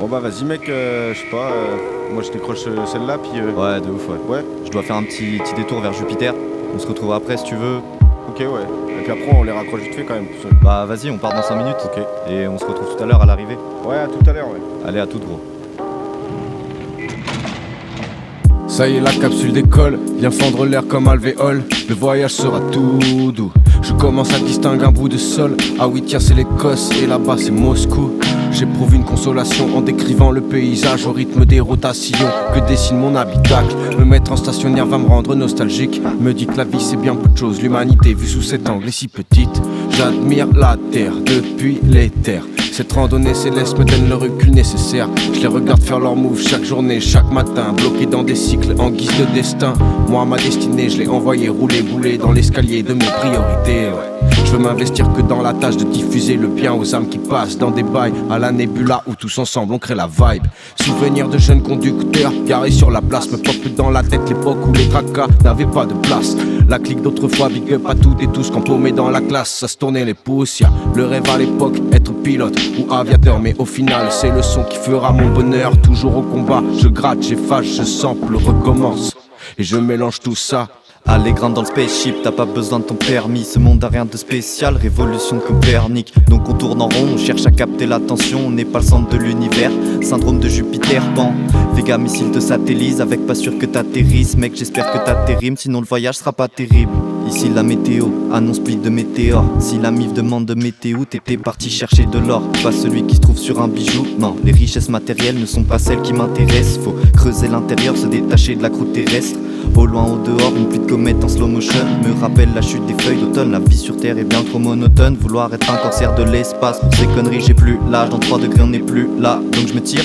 Bon bah vas-y mec, je sais pas, moi je décroche celle-là puis Ouais, de ouf, ouais. ouais, Je dois faire un petit détour vers Jupiter. On se retrouvera après si tu veux. ok ouais. Et puis après on les raccroche vite fait quand même. Bah vas-y, on part dans 5 minutes. Ok. Et on se retrouve tout à l'heure à l'arrivée. Ouais, à tout à l'heure ouais. Allez, à tout gros. Ça y est, la capsule décolle, vient fendre l'air comme alvéole. Le voyage sera tout doux. Je commence à distinguer un bout de sol. Ah oui, tiens, c'est l'Écosse et là-bas, c'est Moscou. J'éprouve une consolation en décrivant le paysage au rythme des rotations que dessine mon habitacle. Me mettre en stationnaire va me rendre nostalgique. Me dit que la vie c'est bien peu de choses. L'humanité vue sous cet angle est si petite. J'admire la terre depuis les terres. Cette randonnée céleste me donne le recul nécessaire. Je les regarde faire leurs moves chaque journée, chaque matin, bloqués dans des cycles en guise de destin. Moi, ma destinée, je l'ai envoyé rouler, bouler dans l'escalier de mes priorités. Ouais. Je veux m'investir que dans la tâche de diffuser le bien aux âmes qui passent dans des bails à la nébula où tous ensemble on crée la vibe. Souvenir de jeunes conducteurs garés sur la place me pop dans la tête l'époque où les tracas n'avaient pas de place. La clique d'autrefois, big up à toutes et tous quand paumés dans la classe, ça se tournait les pouces. Y'a le rêve à l'époque, être pilote ou aviateur, mais au final c'est le son qui fera mon bonheur. Toujours au combat, je gratte, j'efface, je sample, recommence et je mélange tout ça. Allez grande dans le spaceship, t'as pas besoin de ton permis. Ce monde a rien de spécial, révolution de Copernic. Donc on tourne en rond, on cherche à capter l'attention. On n'est pas le centre de l'univers, syndrome de Jupiter, pan. Vega missile te satellise, avec pas sûr que t'atterrisses. Mec j'espère que t'atterrimes, sinon le voyage sera pas terrible. Ici la météo, annonce pluie de météores. Si la MIF demande de météo, t'étais parti chercher de l'or. Pas celui qui se trouve sur un bijou. Non, les richesses matérielles ne sont pas celles qui m'intéressent. Faut creuser l'intérieur, se détacher de la croûte terrestre. Au loin, au dehors, une pluie de comètes en slow motion me rappelle la chute des feuilles d'automne. La vie sur terre est bien trop monotone. Vouloir être un corsaire de l'espace, pour ces conneries j'ai plus l'âge. Dans 3 degrés on n'est plus là, donc je me tire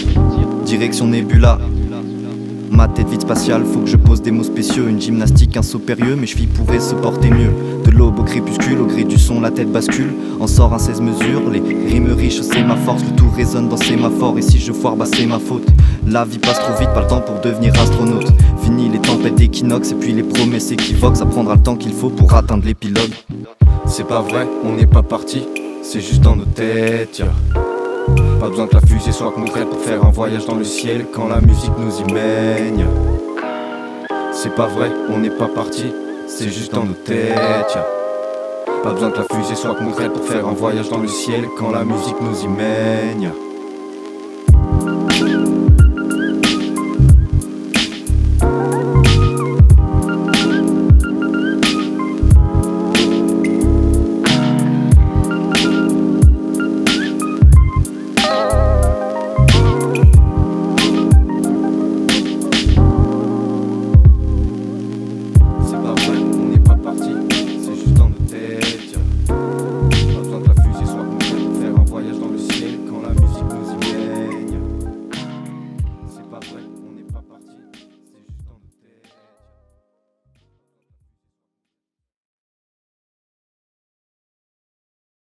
direction Nebula. Ma tête vide spatiale, faut que je pose des mots spéciaux. Une gymnastique, un saut périlleux, mes chevilles pourraient se porter mieux. De l'aube au crépuscule, au gré du son, la tête bascule. En sort un 16 mesures, les rimes riches, c'est ma force. Le tout résonne dans sémaphore, et si je foire, bah c'est ma faute. La vie passe trop vite, pas le temps pour devenir astronaute. Fini les tempêtes d'équinoxe, et puis les promesses équivoques. Ça prendra le temps qu'il faut pour atteindre l'épilogue. C'est pas vrai, on n'est pas parti, c'est juste dans nos têtes, yeah. Pas besoin que la fusée soit concrète pour faire un voyage dans le ciel quand la musique nous y mène. C'est pas vrai, on n'est pas parti, c'est juste dans nos têtes, yeah. Pas besoin que la fusée soit concrète pour faire un voyage dans le ciel quand la musique nous y mène.